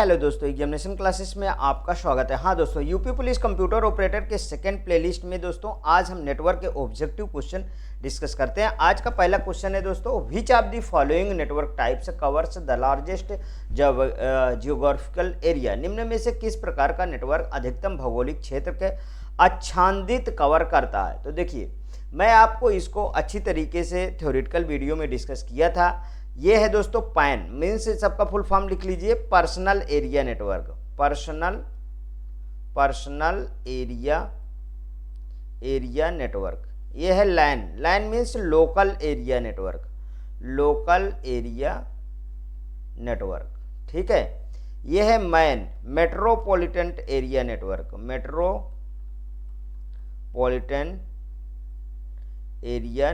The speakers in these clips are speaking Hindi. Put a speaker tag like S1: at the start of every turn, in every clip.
S1: हेलो दोस्तों, एग्जामिनेशन क्लासेस में आपका स्वागत है। हाँ दोस्तों, यूपी पुलिस कंप्यूटर ऑपरेटर के सेकंड प्लेलिस्ट में दोस्तों आज हम नेटवर्क के ऑब्जेक्टिव क्वेश्चन डिस्कस करते हैं। आज का पहला क्वेश्चन है दोस्तों, विच of the following network types covers the largest geographical area. निम्न में से किस प्रकार का नेटवर्क अधिकतम भौगोलिक क्षेत्र के आच्छादित कवर करता है। तो देखिए, मैं आपको इसको अच्छी तरीके से थ्योरेटिकल वीडियो में डिस्कस किया था। ये है दोस्तों पैन, मीन्स सबका फुल फॉर्म लिख लीजिए, personal area network. Personal area network. ये है LAN, LAN means local area network, local area network. ठीक है। ये है MAN, metropolitan area network, metropolitan area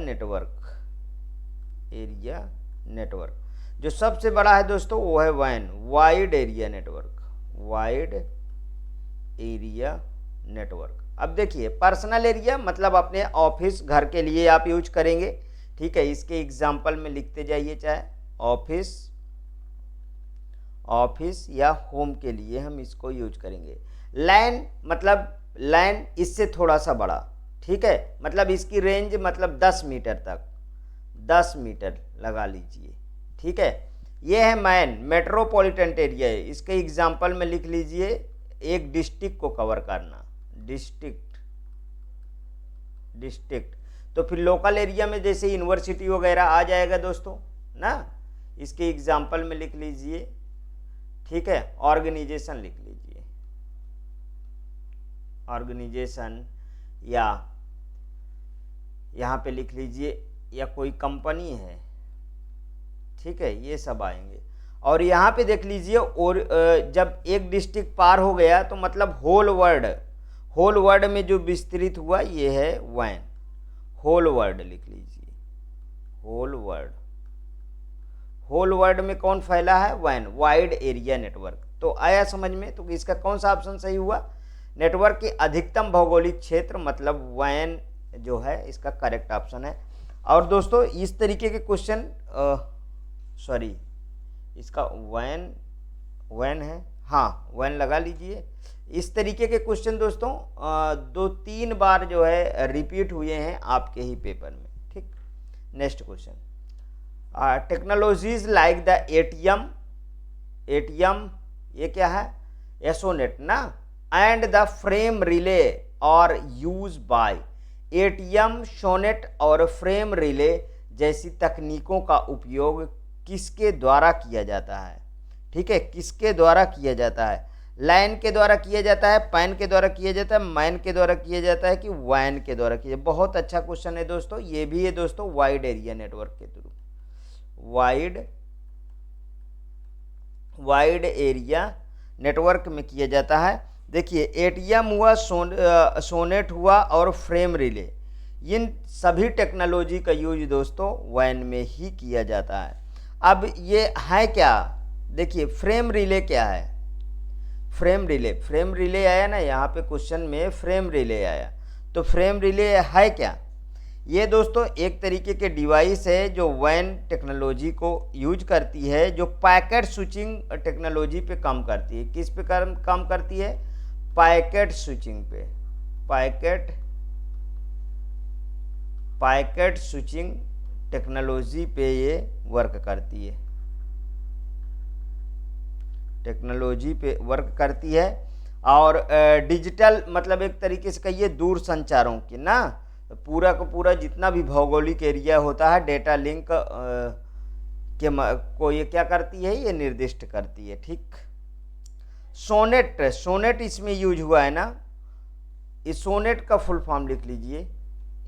S1: network. जो सबसे बड़ा है दोस्तों वो है वैन, wide area network, wide area network. अब देखिए, पर्सनल एरिया मतलब अपने ऑफिस घर के लिए आप यूज करेंगे। ठीक है, इसके एग्जाम्पल में लिखते जाइए, चाहे ऑफिस या होम के लिए हम इसको यूज करेंगे। लैन मतलब लैन इससे थोड़ा सा बड़ा। ठीक है, मतलब इसकी रेंज मतलब 10 मीटर तक, 10 मीटर लगा लीजिए। ठीक है। ये है मैन, मेट्रोपॉलिटन एरिया है। इसके एग्जाम्पल में लिख लीजिए, एक डिस्ट्रिक्ट को कवर करना, डिस्ट्रिक्ट। तो फिर लोकल एरिया में जैसे यूनिवर्सिटी वगैरह आ जाएगा दोस्तों ना। इसके एग्जाम्पल में लिख लीजिए। ठीक है, ऑर्गेनाइजेशन लिख लीजिए, ऑर्गेनाइजेशन, या यहाँ पे लिख लीजिए, या कोई कंपनी है। ठीक है, ये सब आएंगे। और यहाँ पे देख लीजिए, और जब एक डिस्ट्रिक्ट पार हो गया तो मतलब होल वर्ल्ड में जो विस्तृत हुआ ये है वैन। होल वर्ल्ड लिख लीजिए, होल वर्ल्ड में कौन फैला है, वैन, वाइड एरिया नेटवर्क। तो आया समझ में। तो इसका कौन सा ऑप्शन सही हुआ, नेटवर्क के अधिकतम भौगोलिक क्षेत्र मतलब वैन जो है इसका करेक्ट ऑप्शन है। और दोस्तों इस तरीके के क्वेश्चन, इसका वैन है, हाँ वैन लगा लीजिए। इस तरीके के क्वेश्चन दोस्तों 2-3 बार जो है रिपीट हुए हैं आपके ही पेपर में। ठीक। Next question, technologies like the ATM, ये क्या है, एसोनेट ना, एंड द फ्रेम रिले और यूज बाय। एटीएम, सोनेट और फ्रेम रिले जैसी तकनीकों का उपयोग किसके द्वारा किया जाता है। ठीक है, किसके द्वारा किया जाता है, लाइन के द्वारा किया जाता है, पैन के द्वारा किया जाता है, मैन के द्वारा किया जाता है, कि वैन के द्वारा किया। बहुत अच्छा क्वेश्चन है दोस्तों। ये भी है दोस्तों वाइड एरिया नेटवर्क के थ्रू, वाइड एरिया नेटवर्क में किया जाता है। देखिए, एटीएम हुआ, सोनेट हुआ और फ्रेम रिले, इन सभी टेक्नोलॉजी का यूज दोस्तों वैन में ही किया जाता है। अब ये है क्या, देखिए फ्रेम रिले क्या है, फ्रेम रिले आया ना यहाँ पे क्वेश्चन में, फ्रेम रिले आया। तो फ्रेम रिले है क्या, ये दोस्तों एक तरीके के डिवाइस है जो वैन टेक्नोलॉजी को यूज करती है, जो पैकेट स्विचिंग टेक्नोलॉजी पे काम करती है। किस पे काम करती है, पैकेट स्विचिंग पे, पैकेट स्विचिंग टेक्नोलॉजी पे ये वर्क करती है, टेक्नोलॉजी पे वर्क करती है। और डिजिटल मतलब एक तरीके से कहिए दूर संचारों की ना, पूरा का पूरा जितना भी भौगोलिक एरिया होता है, डेटा लिंक को ये क्या करती है, ये निर्दिष्ट करती है। ठीक। सोनेट इसमें यूज हुआ है ना। इस सोनेट का फुल फॉर्म लिख लीजिए,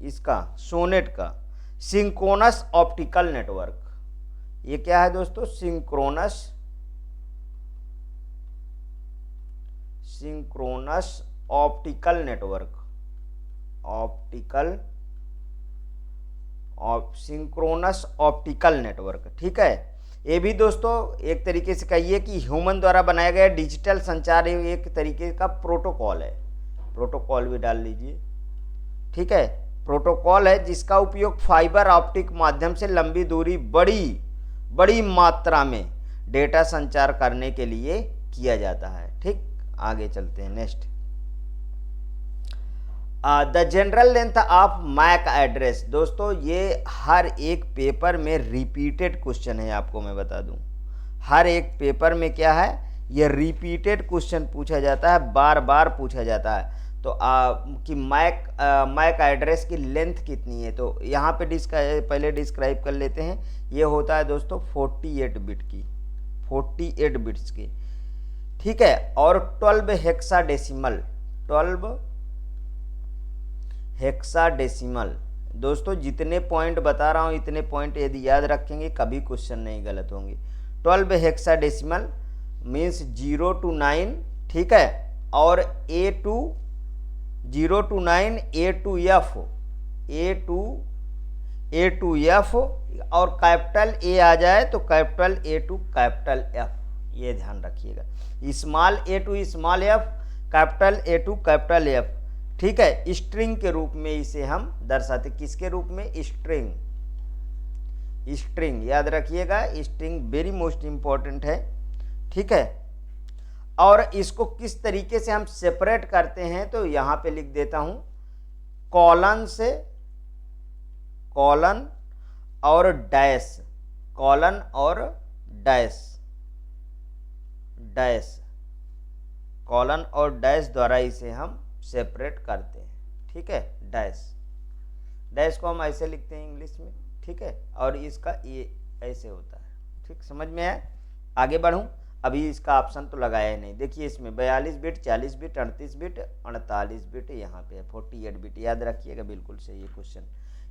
S1: इसका सोनेट का सिंक्रोनस ऑप्टिकल नेटवर्क। ये क्या है दोस्तों, synchronous optical network, synchronous optical network. ठीक है। ये भी दोस्तों एक तरीके से कहिए कि ह्यूमन द्वारा बनाया गया डिजिटल संचार एक तरीके का प्रोटोकॉल है, प्रोटोकॉल भी डाल लीजिए। ठीक है, प्रोटोकॉल है जिसका उपयोग फाइबर ऑप्टिक माध्यम से लंबी दूरी बड़ी मात्रा में डेटा संचार करने के लिए किया जाता है। ठीक, आगे चलते हैं next. The general length of MAC address, दोस्तों ये हर एक पेपर में रिपीटेड क्वेश्चन है, आपको मैं बता दूं हर एक पेपर में क्या है, ये रिपीटेड क्वेश्चन पूछा जाता है, बार बार पूछा जाता है। तो कि मैक एड्रेस की लेंथ कितनी है, तो यहाँ पे पहले डिस्क्राइब कर लेते हैं। ये होता है दोस्तों 48 बिट की, 48 बिट्स की, ठीक है। और 12 हेक्साडेसिमल, 12 हेक्साडेसिमल, दोस्तों जितने पॉइंट बता रहा हूँ इतने पॉइंट यदि याद रखेंगे कभी क्वेश्चन नहीं गलत होंगे। 12 हेक्साडेसिमल मीन्स 0 to 9, ठीक है। और A0 to 9 A to F, और कैपिटल A आ जाए तो capital A to capital F, ये ध्यान रखिएगा। Small A to small F, capital A to capital F, ठीक है। स्ट्रिंग के रूप में इसे हम दर्शाते, किसके रूप में, स्ट्रिंग, स्ट्रिंग याद रखिएगा, स्ट्रिंग वेरी मोस्ट इंपॉर्टेंट है, ठीक है। और इसको किस तरीके से हम सेपरेट करते हैं, तो यहां पे लिख देता हूं, कॉलन से, कॉलन और डैश, कॉलन और डैश, कॉलन और डैश द्वारा इसे हम सेपरेट करते हैं, ठीक है। डैश को हम ऐसे लिखते हैं इंग्लिश में, ठीक है। और इसका ये ऐसे होता है, ठीक, समझ में आया। आगे बढ़ूं, अभी इसका ऑप्शन तो लगाया नहीं, देखिए इसमें 42 बिट, 40 बिट, 38 बिट, 48 बिट, यहाँ पे 48 बिट, याद रखिएगा, बिल्कुल सही है क्वेश्चन।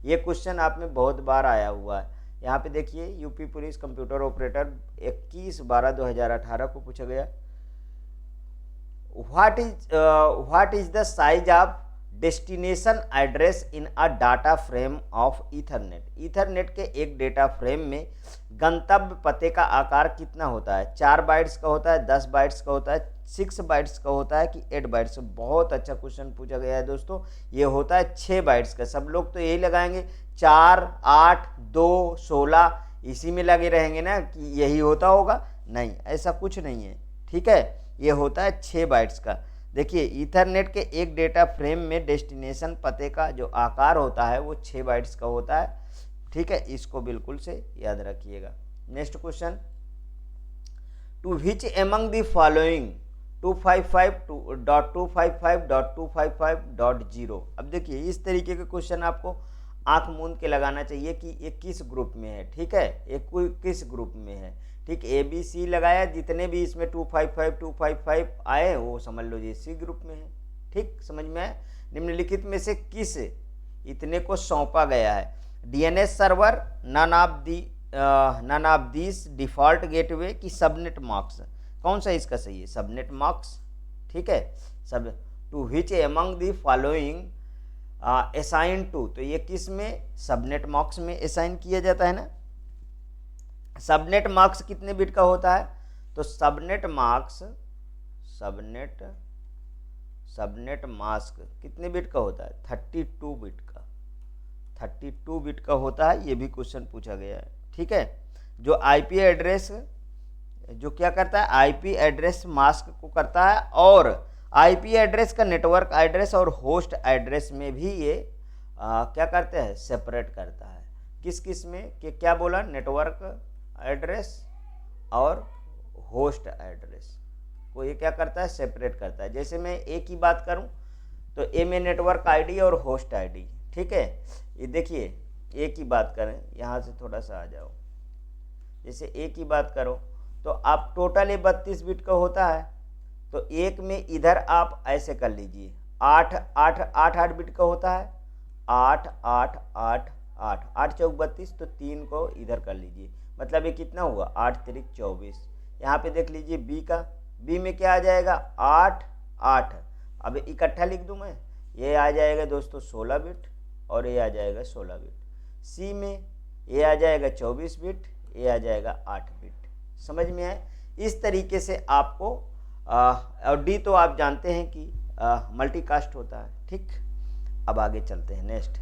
S1: ये क्वेश्चन आप में बहुत बार आया हुआ है। यहाँ पे देखिए यूपी पुलिस कंप्यूटर ऑपरेटर 21/12/2018 को पूछा गया, what is the size of destination address in a data frame of Ethernet? Ethernet के एक डेटा फ्रेम में गंतव्य पते का आकार कितना होता है, 4 बाइट्स का होता है, 10 बाइट्स का होता है, 6 बाइट्स का होता है कि 8 बाइट्स का। बहुत अच्छा क्वेश्चन पूछा गया है दोस्तों, ये होता है 6 बाइट्स का। सब लोग तो यही लगाएंगे 4, 8, 2, 16, इसी में लगे रहेंगे ना कि यही होता होगा, नहीं, ऐसा कुछ नहीं है, ठीक है। ये होता है 6 बाइट्स का। देखिए ईथरनेट के एक डेटा फ्रेम में डेस्टिनेशन पते का जो आकार होता है वो 6 बाइट्स का होता है, ठीक है। इसको बिल्कुल से याद रखिएगा। Next question, to which among the following 255.255.255.0। अब देखिए इस तरीके के क्वेश्चन आपको आंख मूंद के लगाना चाहिए कि ये किस ग्रुप में है, ठीक है, ये कोई किस ग्रुप में है, ठीक। ABC लगाया, जितने भी इसमें 255 आए वो समझ लो जी C ग्रुप में है, ठीक, समझ में आए। निम्नलिखित में से किस इतने को सौंपा गया है, DNS server, none of this, default gateway की सबनेट मार्क्स, कौन सा इसका सही है, सबनेट मार्क्स, ठीक है। सब to which among the following assign to, तो ये किस में, सबनेट मार्क्स में असाइन किया जाता है ना। सबनेट मार्क्स कितने बिट का होता है, तो सबनेट मास्क कितने बिट का होता है, 32 बिट का, 32 बिट का होता है। ये भी क्वेश्चन पूछा गया है, ठीक है। जो आईपी एड्रेस जो क्या करता है, आईपी एड्रेस मास्क को करता है, और आईपी एड्रेस का नेटवर्क एड्रेस और होस्ट एड्रेस में भी ये क्या करते हैं, सेपरेट करता है। किस किस में, कि क्या बोला, नेटवर्क एड्रेस और होस्ट एड्रेस को ये क्या करता है, सेपरेट करता है। जैसे मैं ए की बात करूं तो ए में नेटवर्क आईडी और होस्ट आईडी, ठीक है। ये देखिए ए की बात करें, यहाँ से थोड़ा सा आ जाओ, जैसे ए की बात करो तो आप टोटल ये 32 बिट का होता है, तो एक में इधर आप ऐसे कर लीजिए 8 बिट का होता है, 8 8 8 8 8 चौक 32, तो 3 को इधर कर लीजिए, मतलब ये कितना हुआ, 8 3 24। यहाँ पे देख लीजिए बी का, बी में क्या आ जाएगा, 8 8, अब इकट्ठा लिख दूं मैं, ये आ जाएगा दोस्तों 16 बिट और ये आ जाएगा 16 बिट। सी में ये आ जाएगा 24 बिट, ये आ जाएगा 8 बिट, समझ में आए। इस तरीके से आपको और डी तो आप जानते हैं कि मल्टीकास्ट होता है, ठीक। अब आगे चलते हैं next,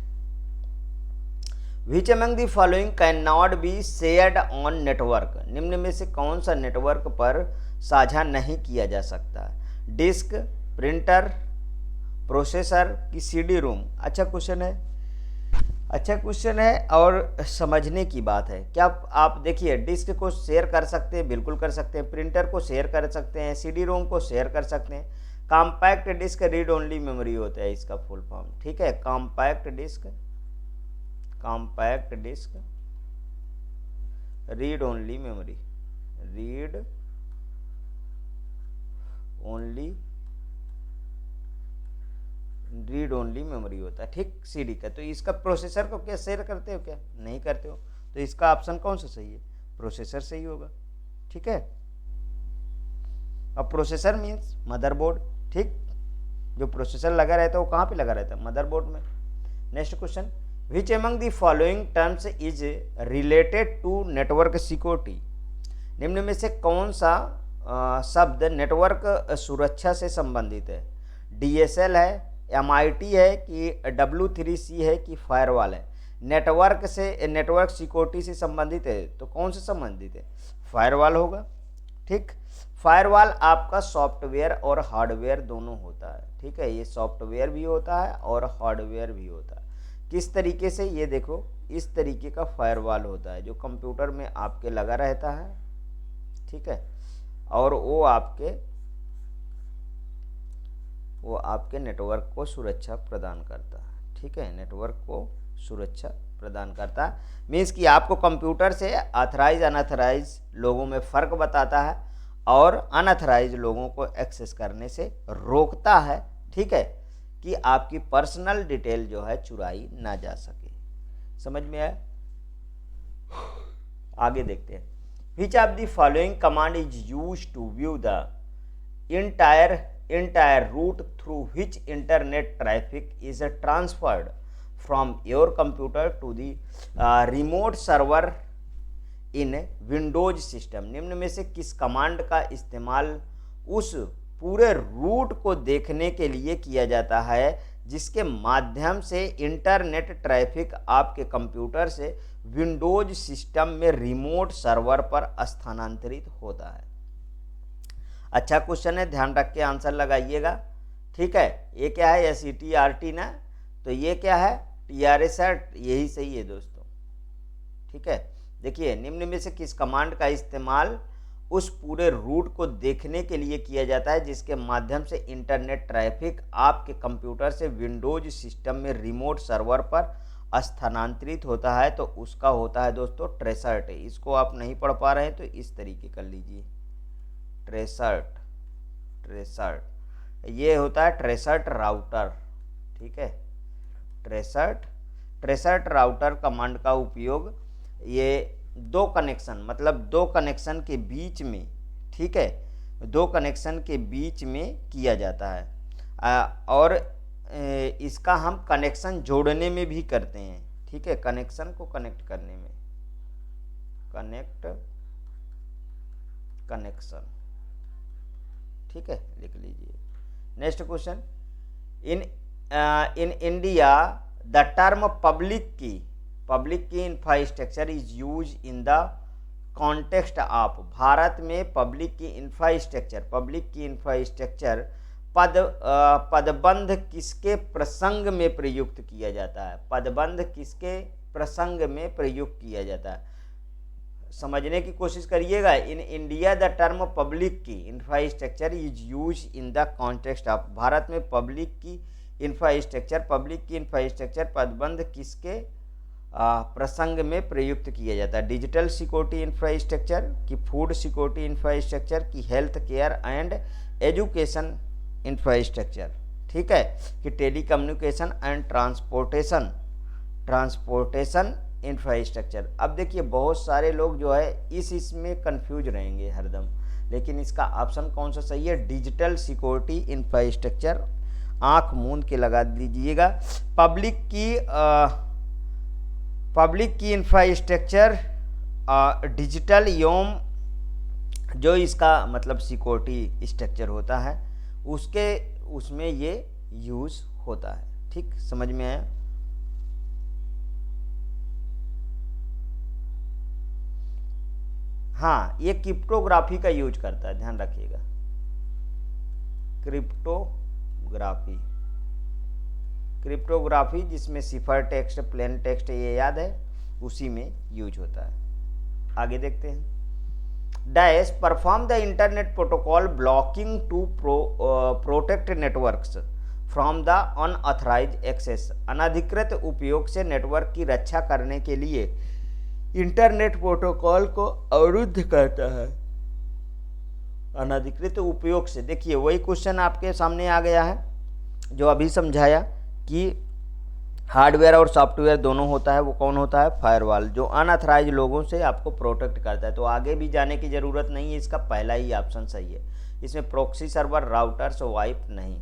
S1: which among the following can not be shared on network, निम्न में से कौन सा नेटवर्क पर साझा नहीं किया जा सकता। डिस्क, प्रिंटर, प्रोसेसर की सीडी रोम। अच्छा क्वेश्चन है, अच्छा क्वेश्चन है और समझने की बात है। क्या आप देखिए, डिस्क को शेयर कर सकते हैं, बिल्कुल कर सकते हैं। प्रिंटर को शेयर कर सकते हैं, सीडी रोम को शेयर कर सकते हैं। Compact disc read only memory होता है इसका फुल फॉर्म, ठीक है। Compact disc, compact disc read only memory, read only, read only memory होता है, ठीक, सीडी का। तो इसका प्रोसेसर को क्या शेयर करते हो, क्या नहीं करते हो, तो इसका ऑप्शन कौन सा सही है, प्रोसेसर सही होगा, ठीक है। अब प्रोसेसर मीन्स मदरबोर्ड, ठीक, जो प्रोसेसर लगा रहता है वो कहाँ पे लगा रहता है, मदरबोर्ड में। Next question, which among the following terms is related to network security. निम्न में से कौन सा शब्द नेटवर्क सुरक्षा से संबंधित है। DSL है, MIT है कि W3C है कि फायरवॉल है। नेटवर्क से, नेटवर्क सिक्योरिटी से संबंधित है तो कौन से संबंधित है, फायरवॉल होगा, ठीक। फायरवॉल आपका सॉफ्टवेयर और हार्डवेयर दोनों होता है, ठीक है। ये सॉफ्टवेयर भी होता है और हार्डवेयर भी होता है। किस तरीके से, ये देखो, इस तरीके का फायरवॉल होता है जो कंप्यूटर में आपके लगा रहता है, ठीक है, और वो आपके नेटवर्क को सुरक्षा प्रदान करता है, ठीक है। नेटवर्क को सुरक्षा प्रदान करता है मीन्स कि आपको कंप्यूटर से ऑथराइज अनऑथराइज लोगों में फ़र्क बताता है और अनऑथराइज लोगों को एक्सेस करने से रोकता है, ठीक है, कि आपकी पर्सनल डिटेल जो है चुराई ना जा सके। समझ में आया, आगे देखते हैं। Which of the following command is use to view the entire route through which internet traffic is transferred from your computer to the remote server in Windows system। निम्न में से किस कमांड का इस्तेमाल उस पूरे रूट को देखने के लिए किया जाता है जिसके माध्यम से इंटरनेट ट्रैफिक आपके कंप्यूटर से विंडोज सिस्टम में रिमोट सर्वर पर स्थानांतरित होता है। अच्छा क्वेश्चन है, ध्यान रख के आंसर लगाइएगा, ठीक है। ये क्या है, SETRT ना, तो ये क्या है, TRSAT, यही सही है दोस्तों, ठीक है। देखिए, निम्न में से किस कमांड का इस्तेमाल उस पूरे रूट को देखने के लिए किया जाता है जिसके माध्यम से इंटरनेट ट्रैफिक आपके कंप्यूटर से विंडोज सिस्टम में रिमोट सर्वर पर स्थानांतरित होता है, तो उसका होता है दोस्तों ट्रेसर्ट। इसको आप नहीं पढ़ पा रहे हैं तो इस तरीके कर लीजिए, ट्रेसर्ट ये होता है ट्रेसर्ट राउटर, ठीक है। ट्रेसर्ट राउटर कमांड का उपयोग ये दो कनेक्शन के बीच में, ठीक है, दो कनेक्शन के बीच में किया जाता है और इसका हम कनेक्शन जोड़ने में भी करते हैं, ठीक है। कनेक्शन को कनेक्ट करने में, कनेक्शन, ठीक है, लिख लीजिए। Next question, in India the term public key infrastructure is use in the context of. भारत में पब्लिक की इंफ्रास्ट्रक्चर पदबंध किसके प्रसंग में प्रयुक्त किया जाता है, पदबंध किसके प्रसंग में प्रयुक्त किया जाता है, समझने की कोशिश करिएगा। In India the term public key infrastructure is use in the context of. भारत में पब्लिक की इंफ्रास्ट्रक्चर पदबंध किसके प्रसंग में प्रयुक्त किया जाता है, डिजिटल सिक्योरिटी इंफ्रास्ट्रक्चर की, फूड सिक्योरिटी इंफ्रास्ट्रक्चर की, health care and education infrastructure, ठीक है, कि टेलीकम्युनिकेशन एंड ट्रांसपोर्टेशन इंफ्रास्ट्रक्चर। अब देखिए, बहुत सारे लोग जो है इसमें कंफ्यूज रहेंगे हरदम, लेकिन इसका ऑप्शन कौन सा सही है, डिजिटल सिक्योरिटी इंफ्रास्ट्रक्चर। आंख मूंद के लगा दीजिएगा। पब्लिक की इंफ्रास्ट्रक्चर डिजिटल एवं जो इसका मतलब सिक्योरिटी स्ट्रक्चर होता है उसमें ये यूज होता है, ठीक, समझ में आया। हाँ, ये क्रिप्टोग्राफी का यूज करता है, ध्यान रखिएगा, क्रिप्टोग्राफी। क्रिप्टोग्राफी जिसमें सिफर टेक्स्ट, प्लेन टेक्स्ट, ये याद है, उसी में यूज होता है। आगे देखते हैं। Dash perform the internet protocol blocking to protect networks from the unauthorise access. अनधिकृत उपयोग से नेटवर्क की रक्षा करने के लिए इंटरनेट प्रोटोकॉल को अवरुद्ध करता है। अनधिकृत उपयोग से, देखिए वही क्वेश्चन आपके सामने आ गया है जो अभी समझाया कि हार्डवेयर और सॉफ्टवेयर दोनों होता है, वो कौन होता है? फायरवॉल, जो अनऑथराइज लोगों से आपको प्रोटेक्ट करता है। तो आगे भी जाने की ज़रूरत नहीं है, इसका पहला ही ऑप्शन सही है। इसमें प्रॉक्सी सर्वर, राउटर्स, वाइप नहीं।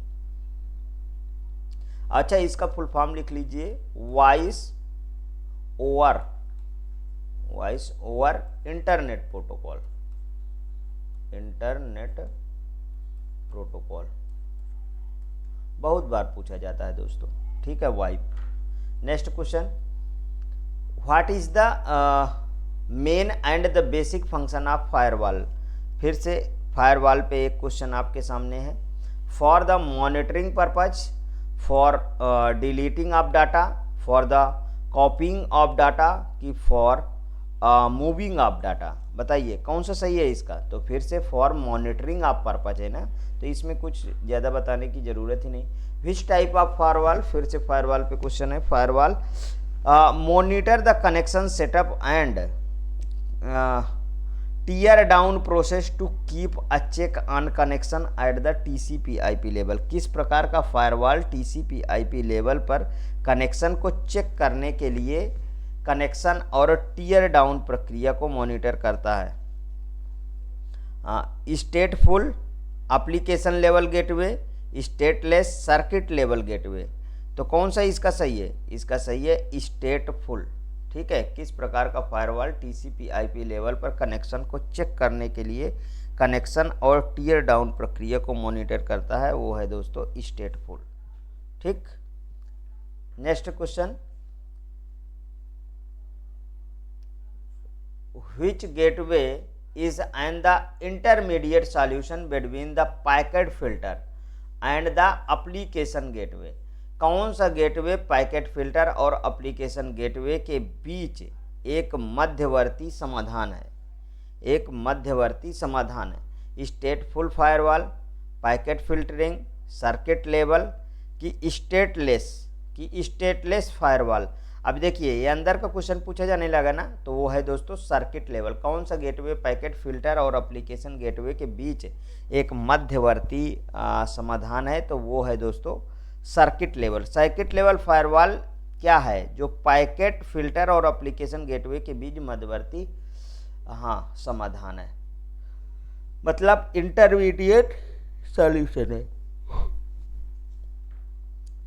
S1: अच्छा, इसका फुल फॉर्म लिख लीजिए, voice over internet protocol. Internet protocol बहुत बार पूछा जाता है दोस्तों, ठीक है, wipe. Next question, what is the main and the basic function of firewall. फिर से फायरवॉल पे एक क्वेश्चन आपके सामने है। For the monitoring purpose, for deleting of data, for the कॉपिंग of data, कि फॉर मूविंग ऑफ डाटा। बताइए कौन सा सही है इसका? तो फिर से फॉर मॉनिटरिंग ऑफ पर्पज है ना, तो इसमें कुछ ज़्यादा बताने की ज़रूरत ही नहीं। विच टाइप ऑफ फायरवॉल, फिर से फायरवॉल पे क्वेश्चन है। Firewall monitor the connection setup and tear down process to keep a check on connection at the TCP/IP level. किस प्रकार का फायरवॉल TCP/IP लेवल पर कनेक्शन को चेक करने के लिए कनेक्शन और टीयर डाउन प्रक्रिया को मॉनिटर करता है? Stateful, application level gateway, stateless, circuit level gateway. तो कौन सा इसका सही है? इसका सही है स्टेटफुल, ठीक है। किस प्रकार का फायरवॉल TCP/IP लेवल पर कनेक्शन को चेक करने के लिए कनेक्शन और टीयर डाउन प्रक्रिया को मॉनिटर करता है? वो है दोस्तों स्टेटफुल, ठीक। Next question, which gateway is and the intermediate solution between the packet filter and the application gateway। कौन सा गेटवे पैकेट फिल्टर और एप्लीकेशन गेटवे के बीच एक मध्यवर्ती समाधान है? एक मध्यवर्ती समाधान है। Stateful firewall, packet filtering, circuit level, की स्टेटलेस फायरवॉल। अब देखिए ये अंदर का क्वेश्चन पूछा जाने लगा ना, तो वो है दोस्तों सर्किट लेवल। कौन सा गेटवे पैकेट फिल्टर और एप्लीकेशन गेटवे के बीच एक मध्यवर्ती समाधान है? तो वो है दोस्तों circuit level. Circuit level firewall क्या है? जो पैकेट फिल्टर और एप्लीकेशन गेटवे के बीच मध्यवर्ती समाधान है, मतलब इंटरमीडिएट सॉल्यूशन है।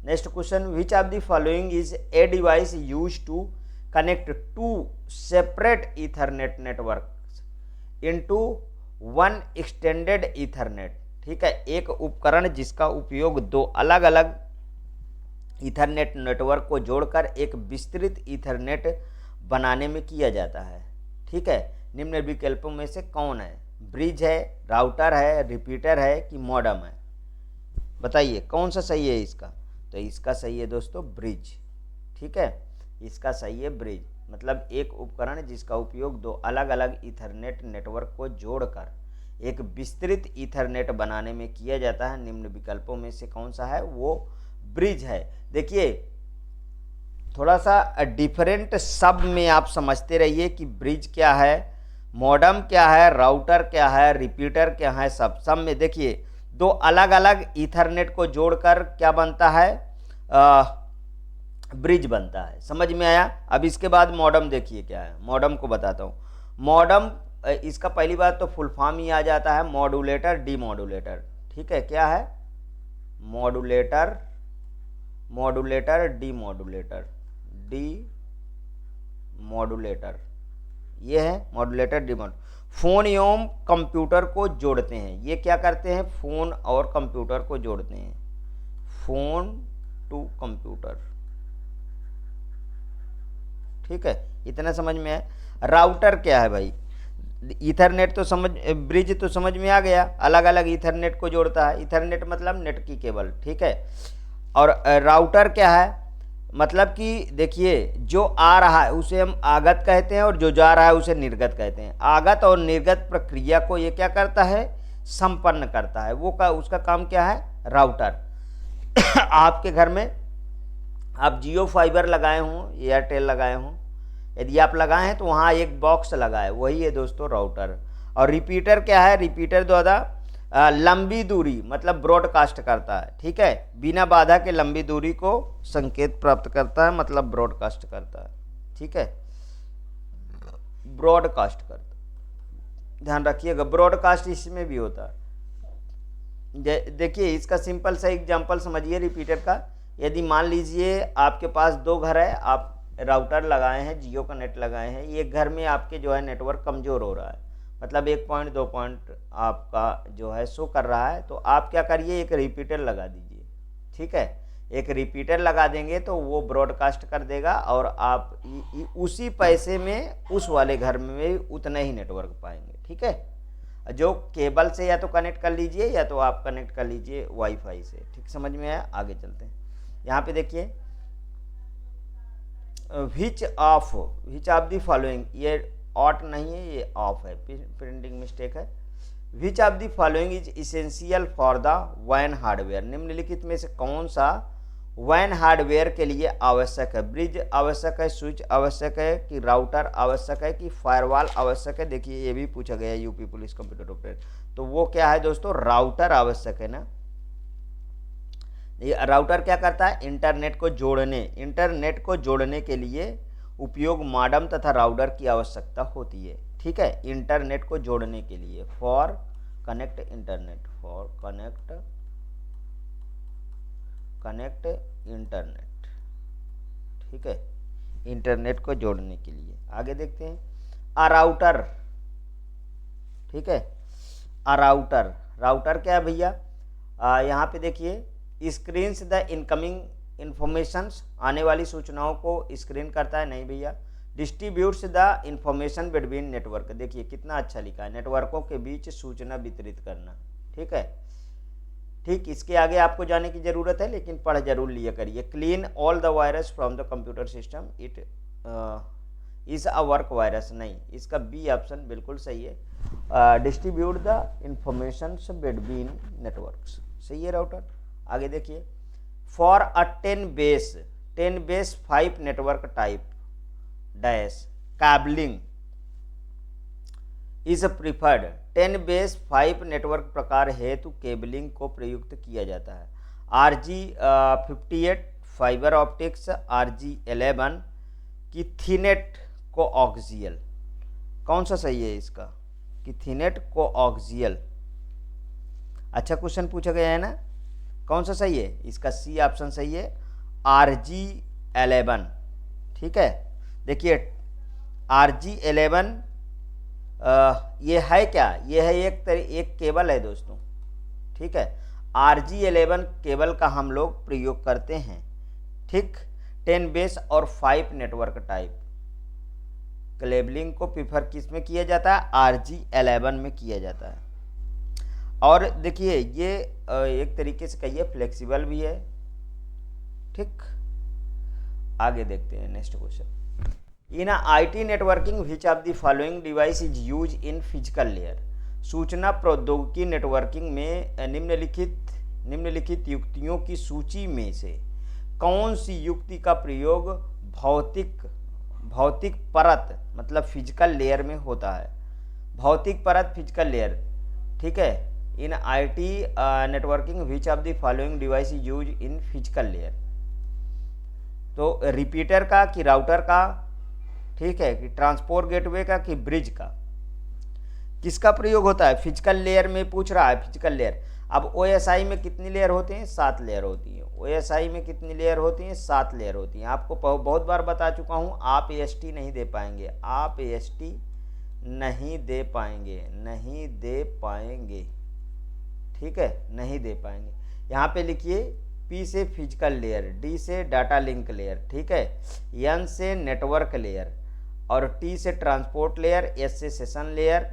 S1: Next question, which of the following is a device use to connect to separate ethernet network into one extended ethernet. ठीक है, एक उपकरण जिसका उपयोग दो अलग अलग ईथरनेट नेटवर्क को जोड़कर एक विस्तृत ईथरनेट बनाने में किया जाता है। ठीक है, निम्न विकल्पों में से कौन है? ब्रिज है, राउटर है, रिपीटर है, कि मॉडेम है? बताइए कौन सा सही है इसका? तो इसका सही है दोस्तों ब्रिज। ठीक है, इसका सही है ब्रिज, मतलब एक उपकरण जिसका उपयोग दो अलग अलग ईथरनेट नेटवर्क को जोड़कर एक विस्तृत ईथरनेट बनाने में किया जाता है। निम्न विकल्पों में से कौन सा है? वो ब्रिज है। देखिए थोड़ा सा डिफरेंट शब्द में आप समझते रहिए कि ब्रिज क्या है, मॉडेम क्या है, राउटर क्या है, रिपीटर क्या है। सब में देखिए दो अलग अलग ईथरनेट को जोड़कर क्या बनता है? ब्रिज बनता है। समझ में आया? अब इसके बाद मॉडेम देखिए क्या है, मॉडेम को बताता हूँ। मॉडेम, इसका पहली बात तो फुल फॉर्म ही आ जाता है मॉड्यूलेटर, डीमॉड्यूलेटर। ठीक है, क्या है? मॉड्यूलेटर, मॉड्यूलेटर, डीमॉड्यूलेटर, डीमॉड्यूलेटर, ये है मॉड्यूलेटर, डीमॉड्यूलेटर। फोन एवं कंप्यूटर को जोड़ते हैं। ये क्या करते हैं? फोन और कंप्यूटर को जोड़ते हैं, फोन टू कंप्यूटर। ठीक है, इतना समझ में है। राउटर क्या है भाई? ईथरनेट तो समझ, ब्रिज तो समझ में आ गया, अलग अलग ईथरनेट को जोड़ता है। ईथरनेट मतलब नेट की केबल, ठीक है। और राउटर क्या है, मतलब कि देखिए जो आ रहा है उसे हम आगत कहते हैं और जो जा रहा है उसे निर्गत कहते हैं। आगत और निर्गत प्रक्रिया को ये क्या करता है, संपन्न करता है। उसका काम क्या है, राउटर। आपके घर में आप जियो फाइबर लगाए हों, एयरटेल लगाए हों, यदि आप लगाए हैं तो वहाँ एक बॉक्स लगा है, वही है दोस्तों राउटर। और रिपीटर क्या है, रिपीटर द्वारा लंबी दूरी मतलब ब्रॉडकास्ट करता है, ठीक है, बिना बाधा के लंबी दूरी को संकेत प्राप्त करता है, मतलब ब्रॉडकास्ट करता है, ठीक है, ब्रॉडकास्ट करता है। ध्यान रखिएगा, ब्रॉडकास्ट इसमें भी होता है। देखिए इसका सिंपल सा एग्जांपल समझिए रिपीटर का। यदि मान लीजिए आपके पास 2 घर है, आप राउटर लगाए हैं, जियो का नेट लगाए हैं, एक घर में आपके जो है नेटवर्क कमज़ोर हो रहा है, मतलब 1 पॉइंट 2 पॉइंट आपका जो है शो कर रहा है, तो आप क्या करिए, एक रिपीटर लगा दीजिए, ठीक है। एक रिपीटर लगा देंगे तो वो ब्रॉडकास्ट कर देगा और आप उसी पैसे में उस वाले घर में उतना ही नेटवर्क पाएंगे, ठीक है। जो केबल से या तो कनेक्ट कर लीजिए या तो आप कनेक्ट कर लीजिए वाईफाई से, ठीक, समझ में आया। आगे चलते हैं, यहाँ पे देखिए विच ऑफ द फॉलोइंग, ये ऑट नहीं है, ये ऑफ है, प्रिंटिंग मिस्टेक है। Which of the following is essential for the वैन हार्डवेयर, निम्नलिखित में से कौन सा वैन हार्डवेयर के लिए आवश्यक है। ब्रिज आवश्यक है, स्विच आवश्यक है, कि राउटर आवश्यक है, कि फायरवॉल आवश्यक है। देखिए ये भी पूछा गया यूपी पुलिस कंप्यूटर ऑपरेटर, तो वो क्या है दोस्तों, राउटर आवश्यक है ना। ये राउटर क्या करता है, इंटरनेट को जोड़ने के लिए उपयोग मॉडेम तथा राउटर की आवश्यकता होती है, ठीक है, इंटरनेट को जोड़ने के लिए, for connect internet, connect internet, ठीक है, इंटरनेट को जोड़ने के लिए। आगे देखते हैं, राउटर, ठीक है, राउटर क्या है भैया, यहाँ पे देखिए स्क्रीन्स द इनकमिंग इंफॉर्मेशंस, आने वाली सूचनाओं को स्क्रीन करता है, नहीं भैया। Distributes the information between network, देखिए कितना अच्छा लिखा है, नेटवर्कों के बीच सूचना वितरित करना, ठीक है, ठीक। इसके आगे आपको जाने की जरूरत है लेकिन पढ़ जरूर लिया करिए। Clean all the virus from the computer system, it is a work virus, नहीं, इसका बी ऑप्शन बिल्कुल सही है। Distribute the information between networks, सही है राउटर। आगे देखिए, for a 10 base 5 network type dash cabling is preferred, 10 base 5 network प्रकार हेतु केबलिंग को प्रयुक्त किया जाता है। RG58 फाइबर ऑप्टिक्स, RG11 की थीनेट को ऑक्सियल, कौन सा सही है इसका, कि थीनेट को ऑक्सियल। अच्छा क्वेश्चन पूछा गया है ना, कौन सा सही है, इसका सी ऑप्शन सही है, RG11, ठीक है। देखिए RG11 ये है क्या, ये है एक केबल है दोस्तों, ठीक है। RG11 केबल का हम लोग प्रयोग करते हैं, ठीक, 10 बेस और 5 नेटवर्क टाइप। केबलिंग को प्रीफर किस में किया जाता है, RG11 में किया जाता है। और देखिए ये एक तरीके से कहिए फ्लेक्सिबल भी है, ठीक। आगे देखते हैं next question, in IT networking which of the following device is use in physical layer, सूचना प्रौद्योगिकी नेटवर्किंग में निम्नलिखित युक्तियों की सूची में से कौन सी युक्ति का प्रयोग भौतिक परत मतलब फिजिकल लेयर में होता है। भौतिक परत फिजिकल लेयर, ठीक है, in IT networking which of the following device is use in physical layer, तो रिपीटर का कि राउटर का, ठीक है, कि ट्रांसपोर्ट गेटवे का कि ब्रिज का, किसका प्रयोग होता है, फिजिकल लेयर में पूछ रहा है, फिजिकल लेयर। अब OSI में कितनी लेयर होती हैं, 7 लेयर होती हैं। OSI में कितनी लेयर होती हैं, 7 लेयर होती हैं। आपको बहुत बार बता चुका हूँ, आप AST नहीं दे पाएंगे, आप AST नहीं दे पाएंगे, ठीक है, नहीं दे पाएंगे। यहाँ पे लिखिए P से फिजिकल लेयर, D से डाटा लिंक लेयर, ठीक है, N से नेटवर्क लेयर, और टी से ट्रांसपोर्ट लेयर, एस से सेशन लेयर,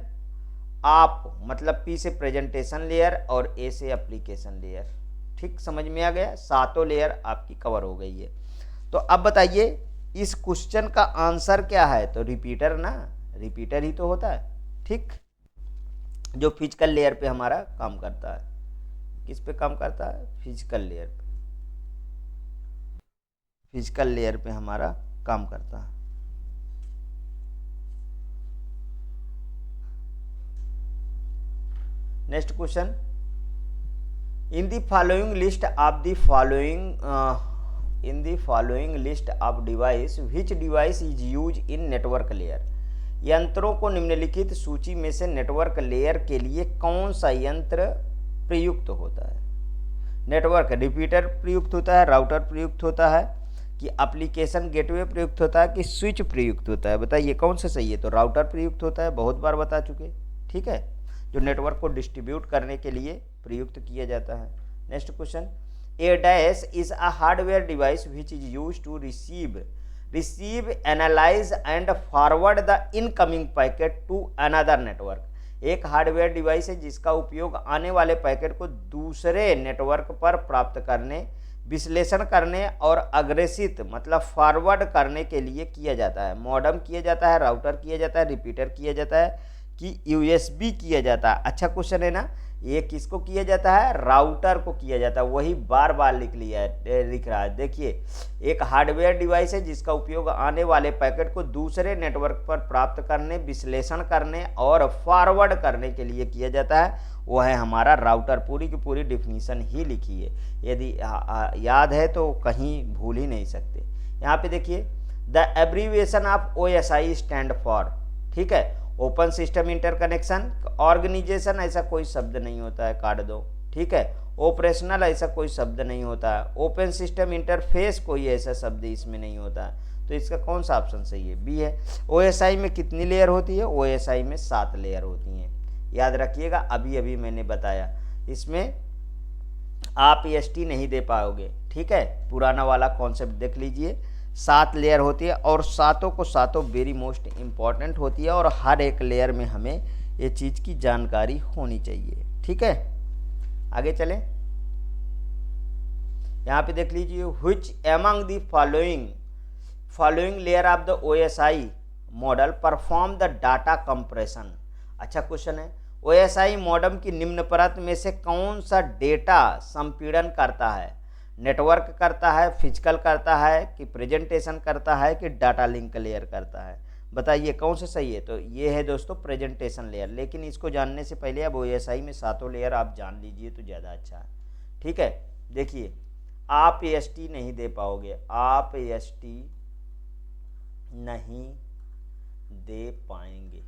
S1: आप मतलब पी से प्रेजेंटेशन लेयर और ए से एप्लीकेशन लेयर। ठीक समझ में आ गया, सातों लेयर आपकी कवर हो गई है। तो अब बताइए इस क्वेश्चन का आंसर क्या है, तो रिपीटर ना, रिपीटर ही तो होता है। ठीक, जो फिजिकल लेयर पे हमारा काम करता है। किस पे काम करता है? फिजिकल लेयर पे, फिजिकल लेयर पे हमारा काम करता है। Next question, in the following list of the following in the following list of device which device is use in network layer. यंत्रों को निम्नलिखित सूची में से नेटवर्क लेयर के लिए कौन सा यंत्र प्रयुक्त होता है? नेटवर्क रिपीटर प्रयुक्त होता है, राउटर प्रयुक्त होता है, कि एप्लीकेशन गेटवे प्रयुक्त होता है, कि स्विच प्रयुक्त होता है? बताइए कौन सा सही है। तो राउटर प्रयुक्त होता है, बहुत बार बता चुके। ठीक है, जो नेटवर्क को डिस्ट्रीब्यूट करने के लिए प्रयुक्त किया जाता है। Next question, a dash is a hardware device which is use to receive analyse and forward the incoming packet to another network. एक हार्डवेयर डिवाइस है जिसका उपयोग आने वाले पैकेट को दूसरे नेटवर्क पर प्राप्त करने, विश्लेषण करने और अग्रेसित मतलब फॉरवर्ड करने के लिए किया जाता है। मॉडेम किया जाता है, राउटर किया जाता है, रिपीटर किया जाता है, कि यूएसबी किया जाता है। अच्छा क्वेश्चन है ना, ये किसको किया जाता है? राउटर को किया जाता है। वही बार बार लिख रहा है। देखिए, एक हार्डवेयर डिवाइस है जिसका उपयोग आने वाले पैकेट को दूसरे नेटवर्क पर प्राप्त करने, विश्लेषण करने और फॉरवर्ड करने के लिए किया जाता है, वो है हमारा राउटर। पूरी की पूरी डिफिनीशन ही लिखी है, यदि याद है तो कहीं भूल ही नहीं सकते। यहाँ पे देखिए, the abbreviation of OSI stand for, ठीक है, ओपन सिस्टम इंटरकनेक्शन ऑर्गेनाइजेशन, ऐसा कोई शब्द नहीं होता है, काट दो। ठीक है, ऑपरेशनल ऐसा कोई शब्द नहीं होता है, ओपन सिस्टम इंटरफेस कोई ऐसा शब्द इसमें नहीं होता है। तो इसका कौन सा ऑप्शन सही है? बी है। OSI में कितनी लेयर होती है? OSI में 7 लेयर होती हैं, याद रखिएगा। अभी अभी मैंने बताया, इसमें आप EST नहीं दे पाओगे। ठीक है, पुराना वाला कॉन्सेप्ट देख लीजिए। 7 लेयर होती है और सातों को सातों वेरी मोस्ट इम्पॉर्टेंट होती है, और हर एक लेयर में हमें ये चीज़ की जानकारी होनी चाहिए। ठीक है, आगे चलें। यहाँ पे देख लीजिए, which among the following layer of the OSI model perform the data compression. अच्छा क्वेश्चन है, OSI मॉडम की निम्न परत में से कौन सा डेटा संपीड़न करता है? नेटवर्क करता है, फिजिकल करता है, कि प्रेजेंटेशन करता है, कि डाटा लिंक लेयर करता है? बताइए कौन सा सही है। तो ये है दोस्तों प्रेजेंटेशन लेयर। लेकिन इसको जानने से पहले अब OSI में सातों लेयर आप जान लीजिए तो ज़्यादा अच्छा है। ठीक है, देखिए, आप EST नहीं दे पाओगे, आप EST नहीं दे पाएंगे।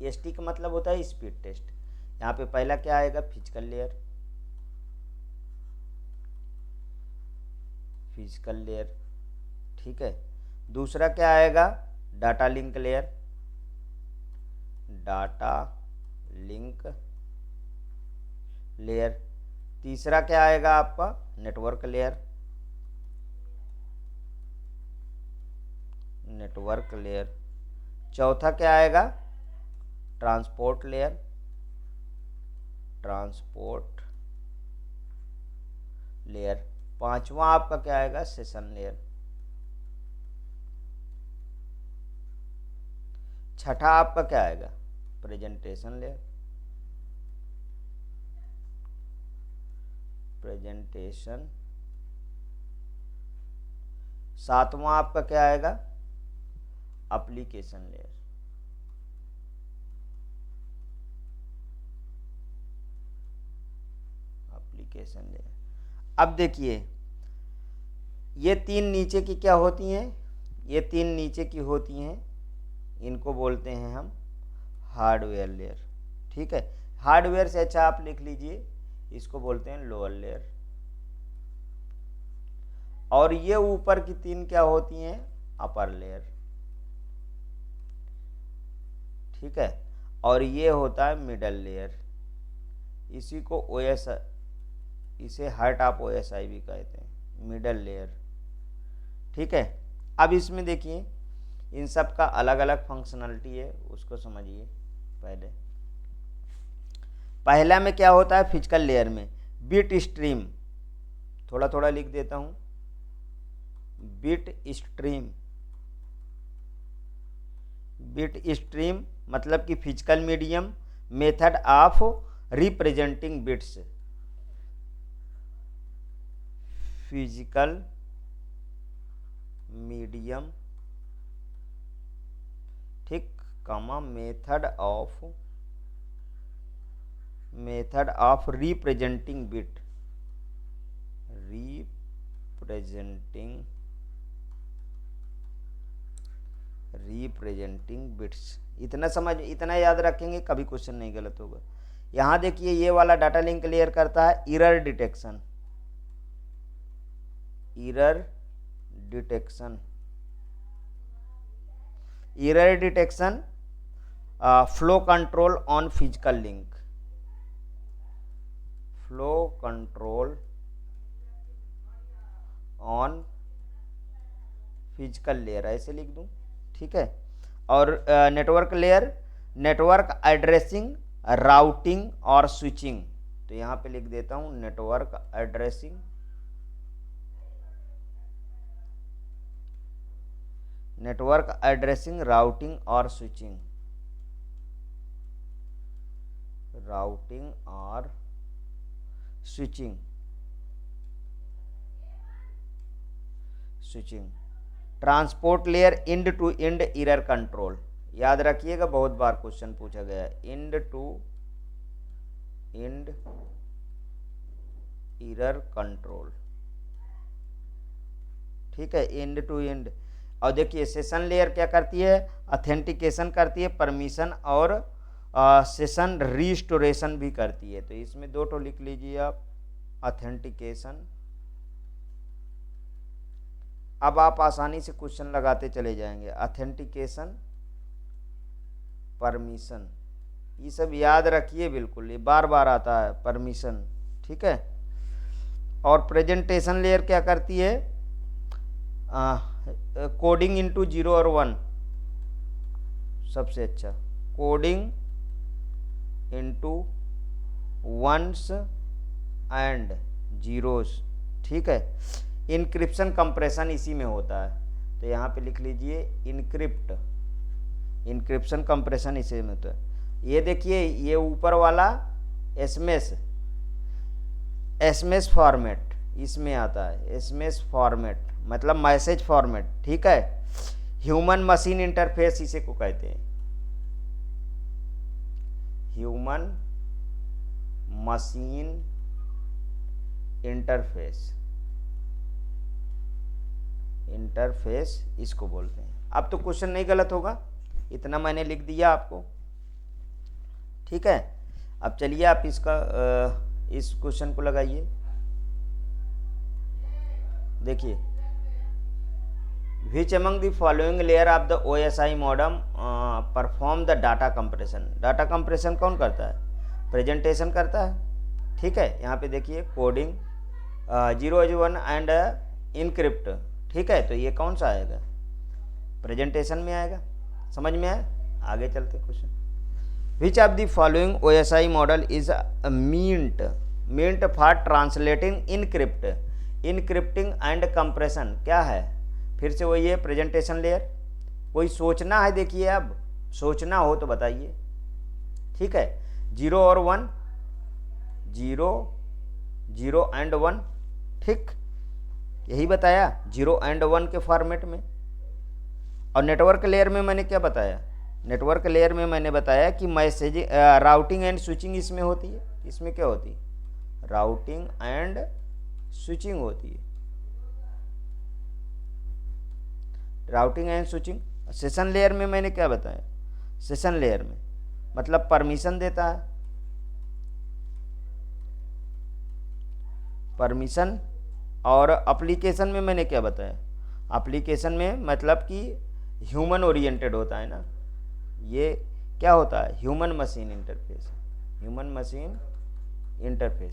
S1: EST का मतलब होता है स्पीड टेस्ट। यहाँ पे पहला क्या आएगा? Physical layer, physical layer. ठीक है, दूसरा क्या आएगा? Data link layer, data link layer. तीसरा क्या आएगा आपका? Network layer, network layer. चौथा क्या आएगा? Transport layer, transport layer. पांचवा आपका क्या आएगा? Session layer. छठा आपका क्या आएगा? Presentation layer, presentation. सातवां आपका क्या आएगा? Application layer. Application layer. अब देखिए, ये 3 नीचे की क्या होती हैं? ये 3 नीचे की होती हैं, इनको बोलते हैं हम हार्डवेयर लेयर। ठीक है, हार्डवेयर से अच्छा आप लिख लीजिए, इसको बोलते हैं लोअर लेयर। और ये ऊपर की 3 क्या होती हैं? Upper layer. ठीक है, और ये होता है मिडल लेयर। इसी को इसे हार्ट ऑफ OSI भी कहते हैं, मिडल लेयर। ठीक है, अब इसमें देखिए, इन सब का अलग अलग फंक्शनलिटी है, उसको समझिए। पहला में क्या होता है फिजिकल लेयर में, बिट स्ट्रीम, थोड़ा थोड़ा लिख देता हूं, बिट स्ट्रीम मतलब कि physical medium, method of representing bits, physical medium, ठीक, comma method of representing bit, representing bits. इतना याद रखेंगे, कभी क्वेश्चन नहीं गलत होगा। यहां देखिए ये वाला डाटा लिंक लेयर करता है error detection, flow control on physical link, flow control on physical layer, ऐसे लिख दूं, ठीक है। और network layer, network addressing, routing और स्विचिंग, तो यहां पे लिख देता हूं नेटवर्क एड्रेसिंग, राउटिंग और switching, transport layer, end to end error control, याद रखिएगा बहुत बार क्वेश्चन पूछा गया है, end to end error control, ठीक है, एंड टू एंड। और देखिए सेशन लेयर क्या करती है, ऑथेंटिकेशन करती है, परमिशन और सेशन रिस्टोरेशन भी करती है। तो इसमें दो लिख लीजिए आप, ऑथेंटिकेशन। अब आप आसानी से क्वेश्चन लगाते चले जाएंगे, ऑथेंटिकेशन, परमिशन, ये सब याद रखिए बिल्कुल, ये बार बार आता है, परमिशन, ठीक है। और प्रेजेंटेशन लेयर क्या करती है, कोडिंग इनटू 0 और 1, सबसे अच्छा, coding into 1s and 0s, ठीक है। इनक्रिप्शन कंप्रेशन इसी में होता है, तो यहाँ पे लिख लीजिए इनक्रिप्शन कंप्रेशन इसी में होता है। ये देखिए ये ऊपर वाला एसएमएस फॉर्मेट इसमें आता है, एसएमएस फॉर्मेट मतलब मैसेज फॉर्मेट, ठीक है। ह्यूमन मशीन इंटरफेस इसे को कहते हैं, ह्यूमन मशीन इंटरफेस इसको बोलते हैं। अब तो क्वेश्चन नहीं गलत होगा, इतना मैंने लिख दिया आपको, ठीक है। अब चलिए आप इस क्वेश्चन को लगाइए। देखिए, which among the following layer of the OSI modem perform the data compression. Data compression कौन करता है, प्रेजेंटेशन करता है, ठीक है। यहाँ पे देखिए कोडिंग 001 एंड इनक्रिप्ट, ठीक है। तो ये कौन सा आएगा, प्रेजेंटेशन में आएगा, समझ में आया। आगे चलते question, which of the following OSI model is meant for translating encrypting and compression, क्या है, फिर से वही है प्रेजेंटेशन लेयर। कोई सोचना है, देखिए अब सोचना हो तो बताइए, ठीक है। 0 और 1, 0 एंड 1, ठीक, यही बताया 0 एंड 1 के फॉर्मेट में। और नेटवर्क लेयर में मैंने क्या बताया, नेटवर्क लेयर में मैंने बताया कि मैसेज राउटिंग एंड स्विचिंग इसमें होती है। इसमें क्या होती है, राउटिंग एंड स्विचिंग होती है, routing and switching. Session layer में मैंने क्या बताया, सेशन लेयर में मतलब परमिशन देता है, परमिशन। और एप्लीकेशन में मैंने क्या बताया, एप्लीकेशन में मतलब कि ह्यूमन ओरिएंटेड होता है ना, ये क्या होता है, ह्यूमन मशीन इंटरफेस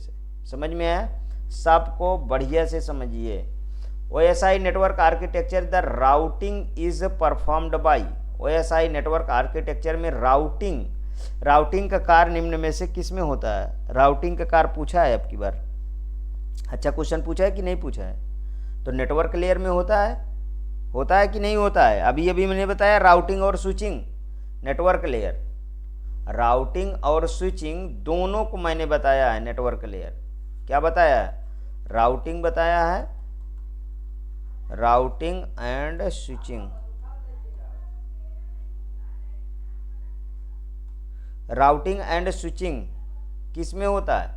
S1: है। समझ में आया, सबको बढ़िया से समझिए। OSI network architecture, the routing is performed by OSI network architecture में राउटिंग का कार्य निम्न में से किस में होता है? राउटिंग का कार्य पूछा है अब की बार, अच्छा क्वेश्चन पूछा है कि नहीं पूछा है? तो नेटवर्क लेयर में होता है कि नहीं होता है? अभी अभी मैंने बताया राउटिंग और स्विचिंग, नेटवर्क लेयर, राउटिंग और स्विचिंग दोनों को मैंने बताया है नेटवर्क लेयर। क्या बताया है? राउटिंग बताया है, routing and switching. Routing and switching किस में होता है?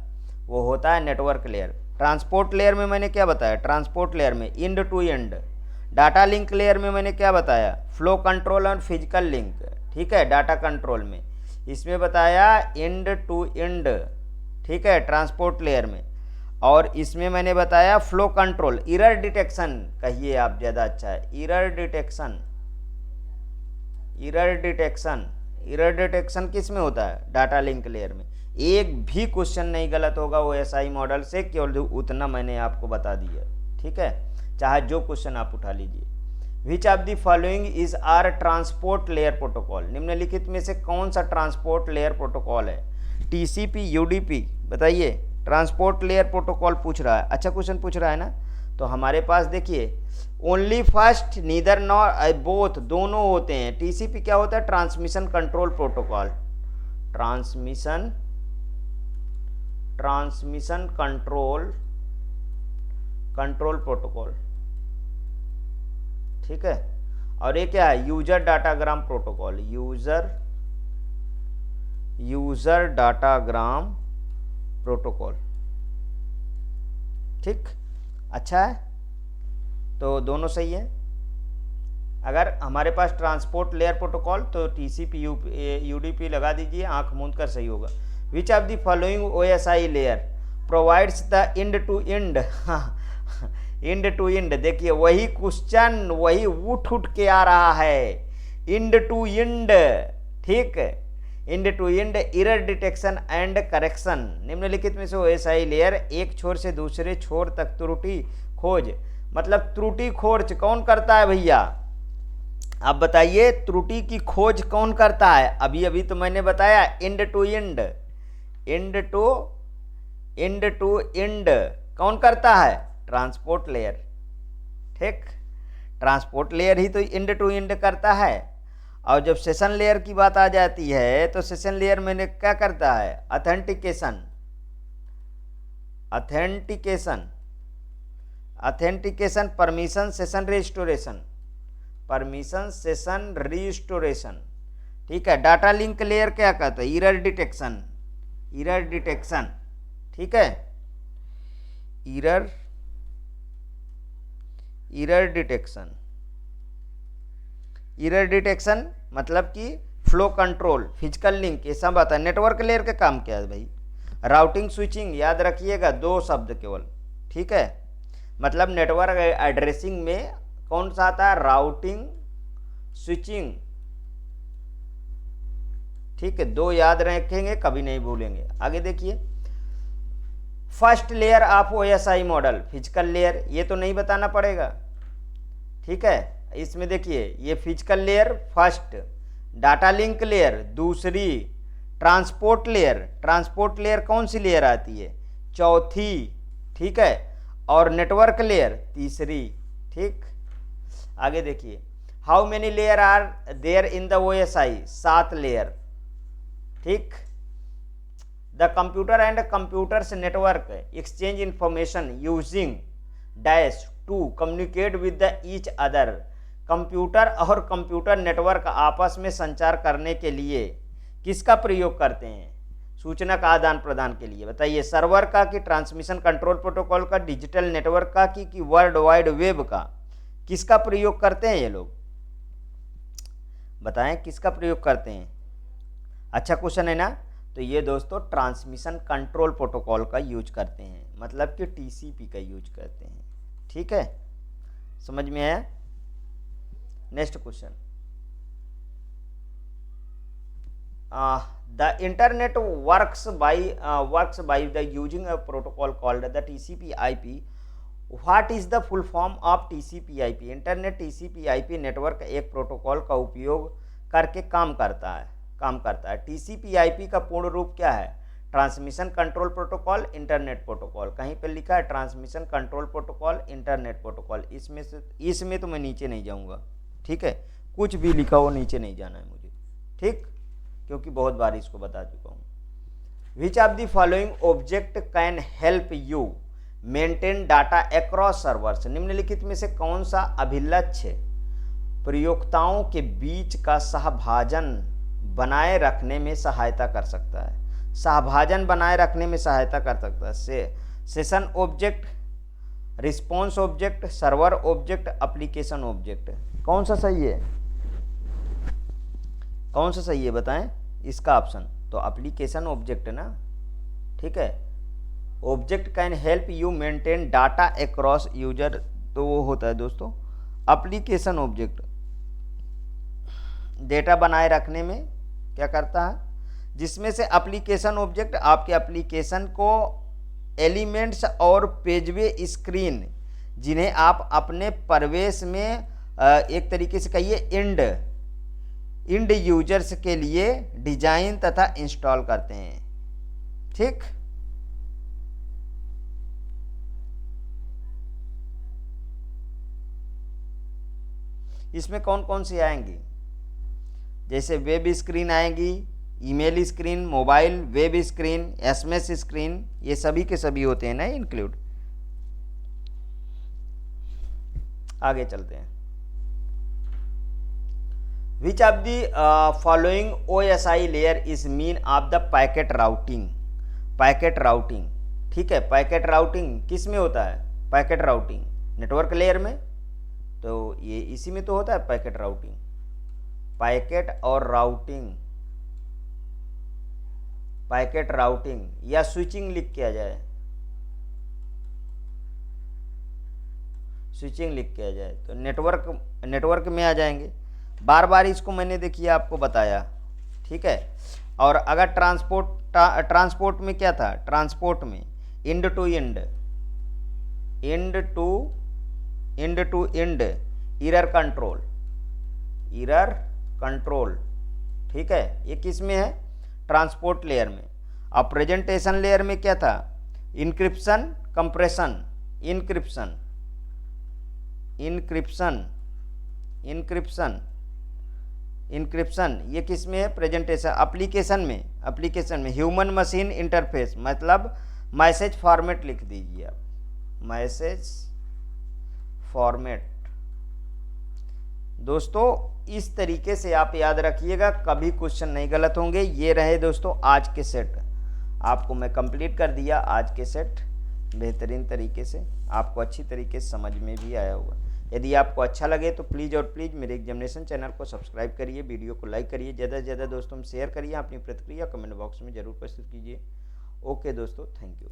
S1: वो होता है नेटवर्क लेयर। ट्रांसपोर्ट लेयर में मैंने क्या बताया? ट्रांसपोर्ट लेयर में end to end. Data link layer में मैंने क्या बताया? फ्लो कंट्रोल और फिजिकल लिंक, ठीक है, डाटा कंट्रोल में। इसमें बताया इंड टू इंड, ठीक है, ट्रांसपोर्ट लेयर में। और इसमें मैंने बताया फ्लो कंट्रोल, एरर डिटेक्शन कहिए आप ज़्यादा अच्छा है, एरर डिटेक्शन किस में होता है? डाटा लिंक लेयर में। एक भी क्वेश्चन नहीं गलत होगा OSI मॉडल से, केवल उतना मैंने आपको बता दिया, ठीक है, चाहे जो क्वेश्चन आप उठा लीजिए। Which of the following is our transport layer protocol, निम्नलिखित में से कौन सा ट्रांसपोर्ट लेयर प्रोटोकॉल है? TCP UDP, बताइए। ट्रांसपोर्ट लेयर प्रोटोकॉल पूछ रहा है, अच्छा क्वेश्चन पूछ रहा है ना। तो हमारे पास देखिए only first, neither nor, both, दोनों होते हैं। TCP क्या होता है? Transmission control protocol, transmission control protocol, ठीक है। और ये क्या है? User datagram protocol, user datagram protocol, ठीक, अच्छा है। तो दोनों सही है। अगर हमारे पास ट्रांसपोर्ट लेयर प्रोटोकॉल तो TCP UDP लगा दीजिए, आंख मूंद कर सही होगा। Which of the following OSI layer provides the end to end, end to end, देखिए वही क्वेश्चन वही उठ के आ रहा है, इंड टू इंड, ठीक, end to end error detection and correction. निम्नलिखित में से OSI लेयर एक छोर से दूसरे छोर तक त्रुटि खोज, मतलब त्रुटि खोज कौन करता है भैया? आप बताइए, त्रुटि की खोज कौन करता है? अभी अभी तो मैंने बताया end to end, end to end कौन करता है? ट्रांसपोर्ट लेयर, ठीक, ट्रांसपोर्ट लेयर ही तो इंड टू इंड करता है। और जब सेशन लेयर की बात आ जाती है तो सेशन लेयर में क्या करता है? ऑथेंटिकेशन, परमिशन सेशन रिस्टोरेशन, ठीक है। डाटा लिंक लेयर क्या कहता है? एरर डिटेक्शन, ठीक है, एरर डिटेक्शन मतलब कि फ्लो कंट्रोल, फिजिकल लिंक, ये सब आता है। नेटवर्क लेयर का काम क्या है भाई? राउटिंग स्विचिंग, याद रखिएगा, दो शब्द केवल, ठीक है। मतलब नेटवर्क एड्रेसिंग में कौन सा आता है? राउटिंग स्विचिंग, ठीक है, दो याद रखेंगे, कभी नहीं भूलेंगे। आगे देखिए, first layer of OSI model, physical layer, ये तो नहीं बताना पड़ेगा, ठीक है। इसमें देखिए ये physical layer first, data link layer दूसरी, ट्रांसपोर्ट लेयर कौन सी लेयर आती है? चौथी, ठीक है, और नेटवर्क लेयर तीसरी, ठीक। आगे देखिए, how many layer are there in the OSI? 7 layer, ठीक। The computer and computers network exchange information using dash to communicate with the each other. Computer और कंप्यूटर नेटवर्क आपस में संचार करने के लिए किसका प्रयोग करते हैं? सूचना का आदान प्रदान के लिए। बताइए, सर्वर का कि ट्रांसमिशन कंट्रोल प्रोटोकॉल का, डिजिटल नेटवर्क का कि वर्ल्ड वाइड वेब का? किसका प्रयोग करते हैं ये लोग? बताएं किसका प्रयोग करते हैं? अच्छा क्वेश्चन है ना। तो ये दोस्तों ट्रांसमिशन कंट्रोल प्रोटोकॉल का यूज करते हैं, मतलब कि TCP का यूज करते हैं, ठीक है, समझ में आया। Next question, the internet works by the using a protocol called the TCP/IP what is the full form of TCP/IP? Internet TCP/IP network एक प्रोटोकॉल का उपयोग करके काम करता है। TCP/IP का पूर्ण रूप क्या है? Transmission control protocol, internet protocol. कहीं पर लिखा है transmission control protocol, internet protocol. इसमें तो मैं नीचे नहीं जाऊँगा, ठीक है। कुछ भी लिखा हो नीचे नहीं जाना है मुझे, ठीक, क्योंकि बहुत बार इसको बता चुका हूँ। विच of the following object can help you maintain data across servers? निम्नलिखित में से कौन सा अभिलक्ष्य प्रयोक्ताओं के बीच का सहभाजन बनाए रखने में सहायता कर सकता है? सहभाजन बनाए रखने में सहायता कर सकता है। Session object, response object, server object, application object. कौन सा सही है? कौन सा सही है बताएं इसका ऑप्शन? तो एप्लीकेशन ऑब्जेक्ट ना, ठीक है। Object can help you maintain data across user, तो वो होता है दोस्तों एप्लीकेशन ऑब्जेक्ट। डेटा बनाए रखने में क्या करता है? जिसमें से एप्लीकेशन ऑब्जेक्ट आपके एप्लीकेशन को एलिमेंट्स और पेजवे स्क्रीन, जिन्हें आप अपने प्रवेश में एक तरीके से कहिए इंड यूजर्स के लिए डिजाइन तथा इंस्टॉल करते हैं, ठीक। इसमें कौन कौन सी आएंगी? जैसे वेब स्क्रीन आएंगी, email screen, mobile web screen, SMS screen, ये सभी के सभी होते हैं ना इंक्लूड। आगे चलते हैं। Which of the following OSI layer is mean of the packet routing? Packet routing, ठीक है। पैकेट राउटिंग किस में होता है? पैकेट राउटिंग नेटवर्क लेयर में, तो ये इसी में तो होता है पैकेट राउटिंग। पैकेट और राउटिंग, पैकेट राउटिंग या स्विचिंग लिख के आ जाए, स्विचिंग लिख के आ जाए तो नेटवर्क में आ जाएंगे। बार बार इसको मैंने देखिए आपको बताया, ठीक है। और अगर ट्रांसपोर्ट में क्या था? ट्रांसपोर्ट में end to end, error control, ठीक है। ये किस में है? ट्रांसपोर्ट लेयर में। अब प्रेजेंटेशन लेयर में क्या था? इंक्रिप्शन, कंप्रेशन, इंक्रिप्शन, ये किस में है? प्रेजेंटेशन। एप्लीकेशन में ह्यूमन मशीन इंटरफेस, मतलब मैसेज फॉर्मेट लिख दीजिए आप, मैसेज फॉर्मेट। दोस्तों इस तरीके से आप याद रखिएगा, कभी क्वेश्चन नहीं गलत होंगे। ये रहे दोस्तों आज के सेट, आपको मैं कंप्लीट कर दिया आज के सेट बेहतरीन तरीके से, आपको अच्छी तरीके से समझ में भी आया होगा। यदि आपको अच्छा लगे तो प्लीज़ और प्लीज़ मेरे एग्जामिनेशन चैनल को सब्सक्राइब करिए, वीडियो को लाइक करिए, ज़्यादा से ज़्यादा दोस्तों में शेयर करिए, अपनी प्रतिक्रिया कमेंट बॉक्स में ज़रूर प्रस्तुत कीजिए। ओके दोस्तों, थैंक यू।